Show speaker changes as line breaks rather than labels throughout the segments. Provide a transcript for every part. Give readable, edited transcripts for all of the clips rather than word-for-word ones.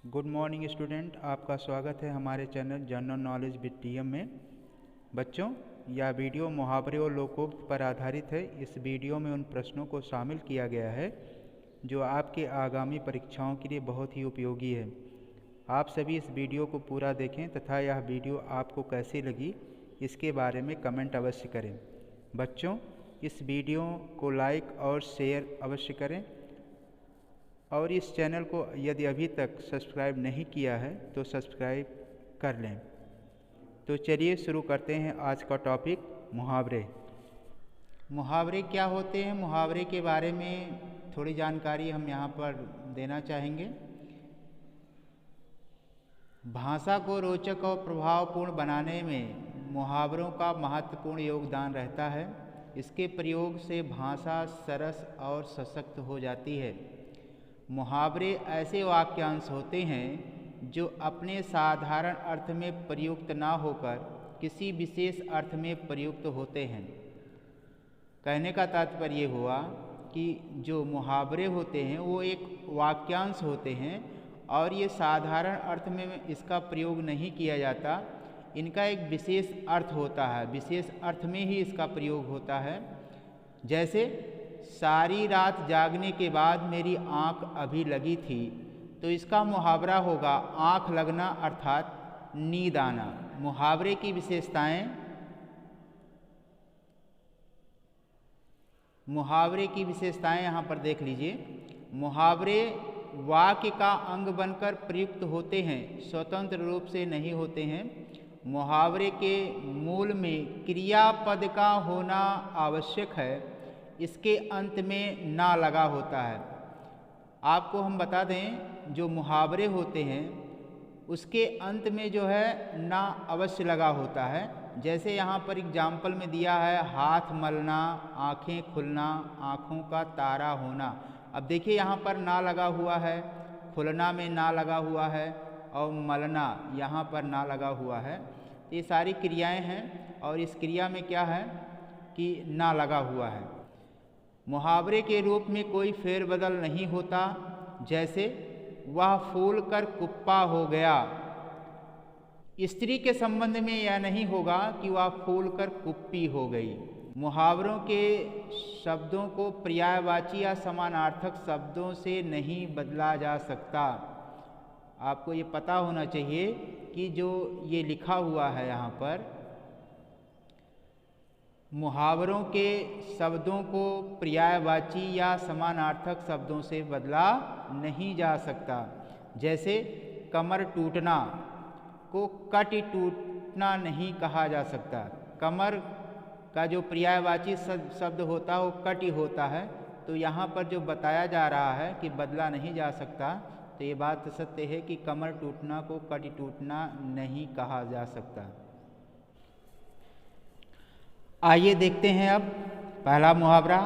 Good morning student, आपका स्वागत है हमारे channel general knowledge with TM में। बच्चों, यह वीडियो मुहावरे और लोकोक्त पर आधारित है। इस वीडियो में उन प्रश्नों को शामिल किया गया है जो आपके आगामी परीक्षाओं के लिए बहुत ही उपयोगी है। आप सभी इस वीडियो को पूरा देखें तथा यह वीडियो आपको कैसी लगी इसके बारे में कमेंट अवश्य करें। बच्चों, इस वीडियो को लाइक और शेयर अवश्य करें और इस चैनल को यदि अभी तक सब्सक्राइब नहीं किया है तो सब्सक्राइब कर लें। तो चलिए शुरू करते हैं आज का टॉपिक, मुहावरे। मुहावरे क्या होते हैं, मुहावरे के बारे में थोड़ी जानकारी हम यहाँ पर देना चाहेंगे। भाषा को रोचक और प्रभावपूर्ण बनाने में मुहावरों का महत्वपूर्ण योगदान रहता है। इसके प्रयोग से भाषा सरस और सशक्त हो जाती है। मुहावरे ऐसे वाक्यांश होते हैं जो अपने साधारण अर्थ में प्रयुक्त ना होकर किसी विशेष अर्थ में प्रयुक्त होते हैं। कहने का तात्पर्य हुआ कि जो मुहावरे होते हैं वो एक वाक्यांश होते हैं और ये साधारण अर्थ में इसका प्रयोग नहीं किया जाता। इनका एक विशेष अर्थ होता है, विशेष अर्थ में ही इसका प्रयोग होता है। जैसे सारी रात जागने के बाद मेरी आँख अभी लगी थी, तो इसका मुहावरा होगा आँख लगना अर्थात नींद आना। मुहावरे की विशेषताएं, यहाँ पर देख लीजिए। मुहावरे वाक्य का अंग बनकर प्रयुक्त होते हैं, स्वतंत्र रूप से नहीं होते हैं। मुहावरे के मूल में क्रियापद का होना आवश्यक है। इसके अंत में ना लगा होता है। आपको हम बता दें, जो मुहावरे होते हैं उसके अंत में जो है ना अवश्य लगा होता है। जैसे यहाँ पर एग्जाम्पल में दिया है, हाथ मलना, आँखें खुलना, आँखों का तारा होना। अब देखिए यहाँ पर ना लगा हुआ है, खुलना में ना लगा हुआ है और मलना यहाँ पर ना लगा हुआ है। ये सारी क्रियाएं हैं और इस क्रिया में क्या है कि ना लगा हुआ है। मुहावरे के रूप में कोई फेरबदल नहीं होता। जैसे वह फूल कर कुप्पा हो गया। स्त्री के संबंध में यह नहीं होगा कि वह फूल कर कुप्पी हो गई। मुहावरों के शब्दों को पर्यायवाची या समानार्थक शब्दों से नहीं बदला जा सकता। आपको ये पता होना चाहिए कि जो ये लिखा हुआ है यहाँ पर, मुहावरों के शब्दों को पर्यायवाची या समानार्थक शब्दों से बदला नहीं जा सकता। जैसे कमर टूटना को कटी टूटना नहीं कहा जा सकता। कमर का जो पर्यायवाची शब्द होता है वो कटी होता है। तो यहाँ पर जो बताया जा रहा है कि बदला नहीं जा सकता, तो ये बात सत्य है कि कमर टूटना को कटी टूटना नहीं कहा जा सकता। आइए देखते हैं अब पहला मुहावरा,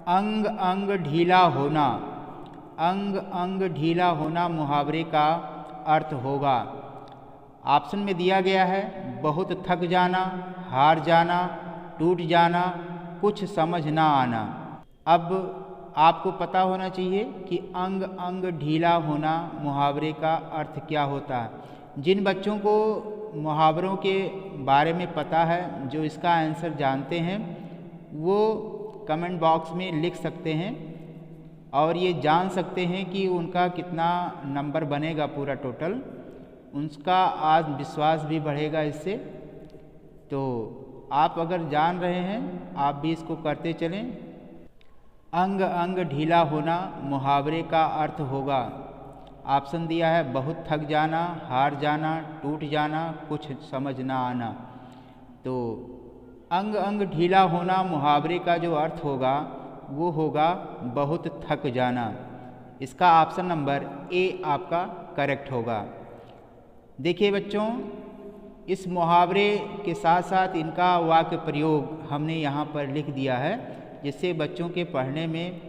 अंग अंग ढीला होना। अंग अंग ढीला होना मुहावरे का अर्थ होगा। ऑप्शन में दिया गया है, बहुत थक जाना, हार जाना, टूट जाना, कुछ समझ ना आना। अब आपको पता होना चाहिए कि अंग अंग ढीला होना मुहावरे का अर्थ क्या होता है। जिन बच्चों को मुहावरों के बारे में पता है, जो इसका आंसर जानते हैं, वो कमेंट बॉक्स में लिख सकते हैं और ये जान सकते हैं कि उनका कितना नंबर बनेगा पूरा टोटल। उनका आज विश्वास भी बढ़ेगा इससे। तो आप अगर जान रहे हैं, आप भी इसको करते चलें। अंग अंग ढीला होना मुहावरे का अर्थ होगा। ऑप्शन दिया है, बहुत थक जाना, हार जाना, टूट जाना, कुछ समझ ना आना। तो अंग अंग ढीला होना मुहावरे का जो अर्थ होगा वो होगा बहुत थक जाना। इसका ऑप्शन नंबर ए आपका करेक्ट होगा। देखिए बच्चों, इस मुहावरे के साथ साथ इनका वाक्य प्रयोग हमने यहाँ पर लिख दिया है, जिससे बच्चों के पढ़ने में,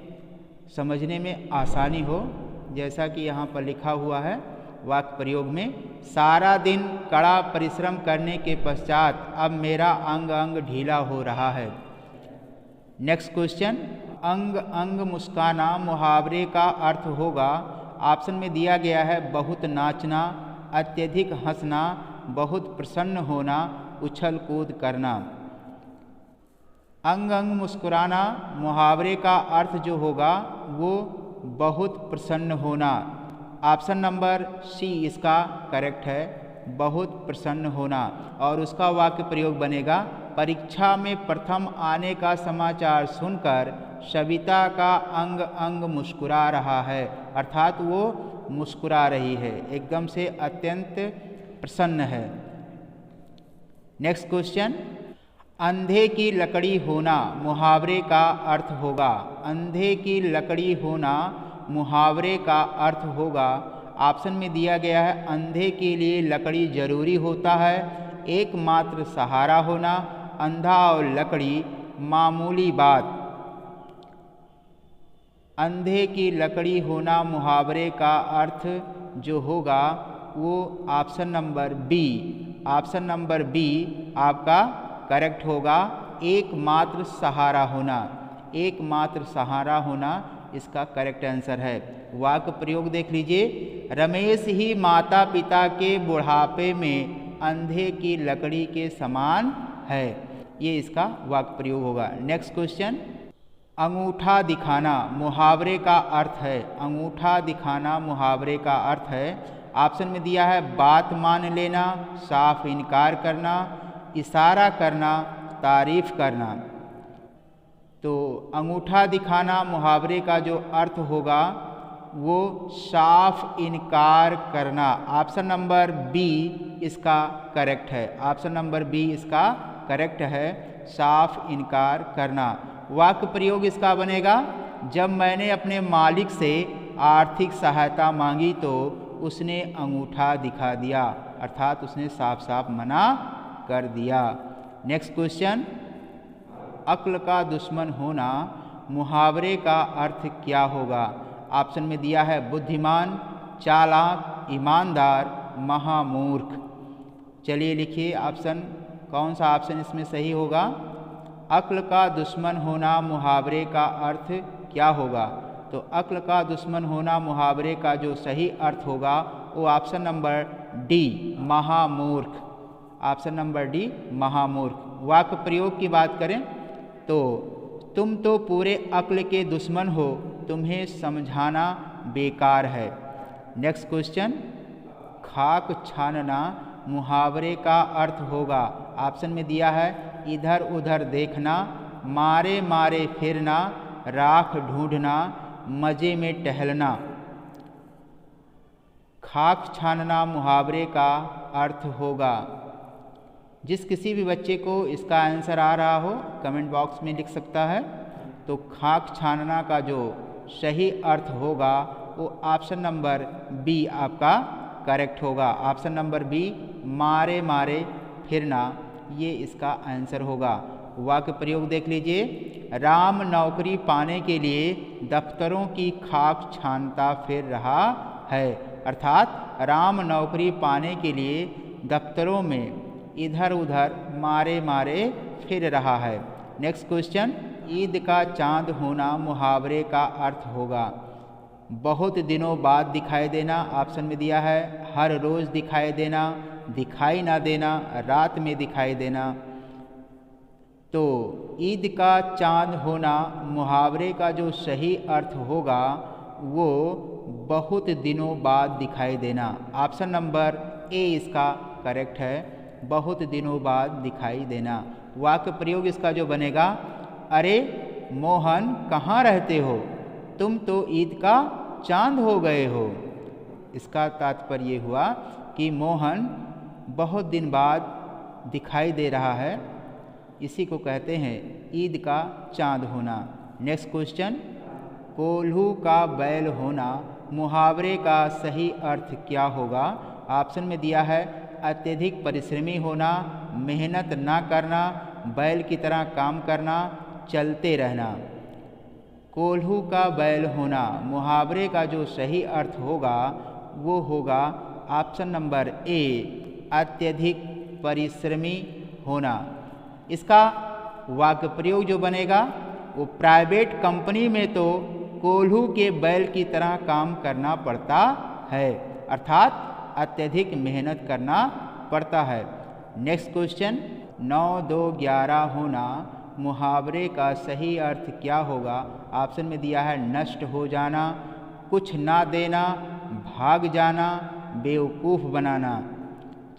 समझने में आसानी हो। जैसा कि यहाँ पर लिखा हुआ है वाक्य प्रयोग में, सारा दिन कड़ा परिश्रम करने के पश्चात अब मेरा अंग अंग ढीला हो रहा है। नेक्स्ट क्वेश्चन, अंग अंग मुस्काना मुहावरे का अर्थ होगा ऑप्शन में दिया गया है बहुत नाचना, अत्यधिक हंसना, बहुत प्रसन्न होना, उछल कूद करना। अंग अंग मुस्कुराना मुहावरे का अर्थ जो होगा वो बहुत प्रसन्न होना। ऑप्शन नंबर सी इसका करेक्ट है, बहुत प्रसन्न होना। और उसका वाक्य प्रयोग बनेगा, परीक्षा में प्रथम आने का समाचार सुनकर सविता का अंग अंग मुस्कुरा रहा है। अर्थात वो मुस्कुरा रही है, एकदम से अत्यंत प्रसन्न है। नेक्स्ट क्वेश्चन, अंधे की लकड़ी होना मुहावरे का अर्थ होगा। अंधे की लकड़ी होना मुहावरे का अर्थ होगा। ऑप्शन में दिया गया है, अंधे के लिए लकड़ी जरूरी होता है, एकमात्र सहारा होना, अंधा और लकड़ी मामूली बात। अंधे की लकड़ी होना मुहावरे का अर्थ जो होगा वो option number B, option number B आपका करेक्ट होगा, एकमात्र सहारा होना। एकमात्र सहारा होना इसका करेक्ट आंसर है। वाक्य प्रयोग देख लीजिए, रमेश ही माता पिता के बुढ़ापे में अंधे की लकड़ी के समान है। ये इसका वाक्य प्रयोग होगा। नेक्स्ट क्वेश्चन, अंगूठा दिखाना मुहावरे का अर्थ है। अंगूठा दिखाना मुहावरे का अर्थ है। ऑप्शन में दिया है, बात मान लेना, साफ इनकार करना, इशारा करना, तारीफ करना। तो अंगूठा दिखाना मुहावरे का जो अर्थ होगा वो साफ इनकार करना। ऑप्शन नंबर बी इसका करेक्ट है। ऑप्शन नंबर बी इसका करेक्ट है, साफ इनकार करना। वाक्य प्रयोग इसका बनेगा, जब मैंने अपने मालिक से आर्थिक सहायता मांगी तो उसने अंगूठा दिखा दिया। अर्थात उसने साफ साफ मना कर दिया। नेक्स्ट क्वेश्चन, अक्ल का दुश्मन होना मुहावरे का अर्थ क्या होगा। ऑप्शन में दिया है, बुद्धिमान, चालाक, ईमानदार, महामूर्ख। चलिए लिखिए ऑप्शन, कौन सा ऑप्शन इसमें सही होगा। अक्ल का दुश्मन होना मुहावरे का अर्थ क्या होगा। तो अक्ल का दुश्मन होना मुहावरे का जो सही अर्थ होगा वो ऑप्शन नंबर डी, महामूर्ख। ऑप्शन नंबर डी, महामूर्ख। वाक्य प्रयोग की बात करें तो तुम तो पूरे अक्ल के दुश्मन हो, तुम्हें समझाना बेकार है। नेक्स्ट क्वेश्चन, खाक छानना मुहावरे का अर्थ होगा। ऑप्शन में दिया है, इधर उधर देखना, मारे मारे फिरना, राख ढूंढना, मजे में टहलना। खाक छानना मुहावरे का अर्थ होगा। जिस किसी भी बच्चे को इसका आंसर आ रहा हो कमेंट बॉक्स में लिख सकता है। तो खाक छानना का जो सही अर्थ होगा वो ऑप्शन नंबर बी आपका करेक्ट होगा। ऑप्शन नंबर बी, मारे मारे फिरना, ये इसका आंसर होगा। वाक्य प्रयोग देख लीजिए, राम नौकरी पाने के लिए दफ्तरों की खाक छानता फिर रहा है। अर्थात राम नौकरी पाने के लिए दफ्तरों में इधर उधर मारे मारे फिर रहा है। नेक्स्ट क्वेश्चन, ईद का चांद होना मुहावरे का अर्थ होगा। बहुत दिनों बाद दिखाई देना। ऑप्शन में दिया है, हर रोज़ दिखाई देना, दिखाई ना देना, रात में दिखाई देना। तो ईद का चांद होना मुहावरे का जो सही अर्थ होगा वो बहुत दिनों बाद दिखाई देना। ऑप्शन नंबर ए इसका करेक्ट है, बहुत दिनों बाद दिखाई देना। वाक्य प्रयोग इसका जो बनेगा, अरे मोहन कहाँ रहते हो, तुम तो ईद का चांद हो गए हो। इसका तात्पर्य हुआ कि मोहन बहुत दिन बाद दिखाई दे रहा है, इसी को कहते हैं ईद का चांद होना। नेक्स्ट क्वेश्चन, कोल्हू का बैल होना मुहावरे का सही अर्थ क्या होगा। ऑप्शन में दिया है, अत्यधिक परिश्रमी होना, मेहनत ना करना, बैल की तरह काम करना, चलते रहना। कोल्हू का बैल होना मुहावरे का जो सही अर्थ होगा वो होगा ऑप्शन नंबर ए, अत्यधिक परिश्रमी होना। इसका वाक्य प्रयोग जो बनेगा वो प्राइवेट कंपनी में तो कोल्हू के बैल की तरह काम करना पड़ता है, अर्थात अत्यधिक मेहनत करना पड़ता है। नेक्स्ट क्वेश्चन, 9 2 11 होना मुहावरे का सही अर्थ क्या होगा? ऑप्शन में दिया है नष्ट हो जाना, कुछ ना देना, भाग जाना, बेवकूफ़ बनाना।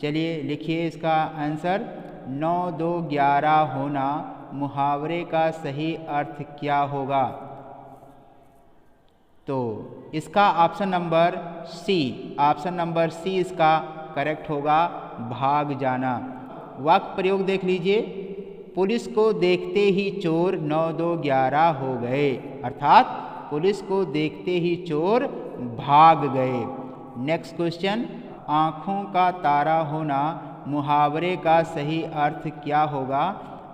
चलिए लिखिए इसका आंसर। 9 2 11 होना मुहावरे का सही अर्थ क्या होगा? तो इसका option number C, option number C इसका करेक्ट होगा, भाग जाना। वाक्य प्रयोग देख लीजिए, पुलिस को देखते ही चोर 9 2 11 हो गए, अर्थात पुलिस को देखते ही चोर भाग गए। नेक्स्ट क्वेश्चन, आँखों का तारा होना मुहावरे का सही अर्थ क्या होगा?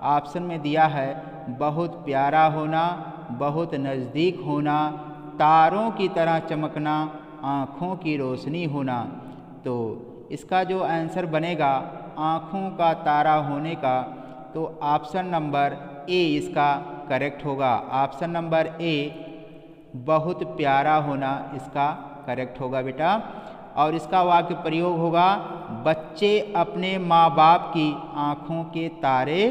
ऑप्शन में दिया है बहुत प्यारा होना, बहुत नज़दीक होना, तारों की तरह चमकना, आँखों की रोशनी होना। तो इसका जो आंसर बनेगा आँखों का तारा होने का, तो ऑप्शन नंबर ए इसका करेक्ट होगा। ऑप्शन नंबर ए बहुत प्यारा होना इसका करेक्ट होगा बेटा। और इसका वाक्य प्रयोग होगा, बच्चे अपने माँ बाप की आँखों के तारे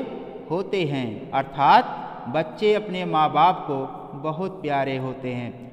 होते हैं, अर्थात बच्चे अपने माँ बाप को बहुत प्यारे होते हैं।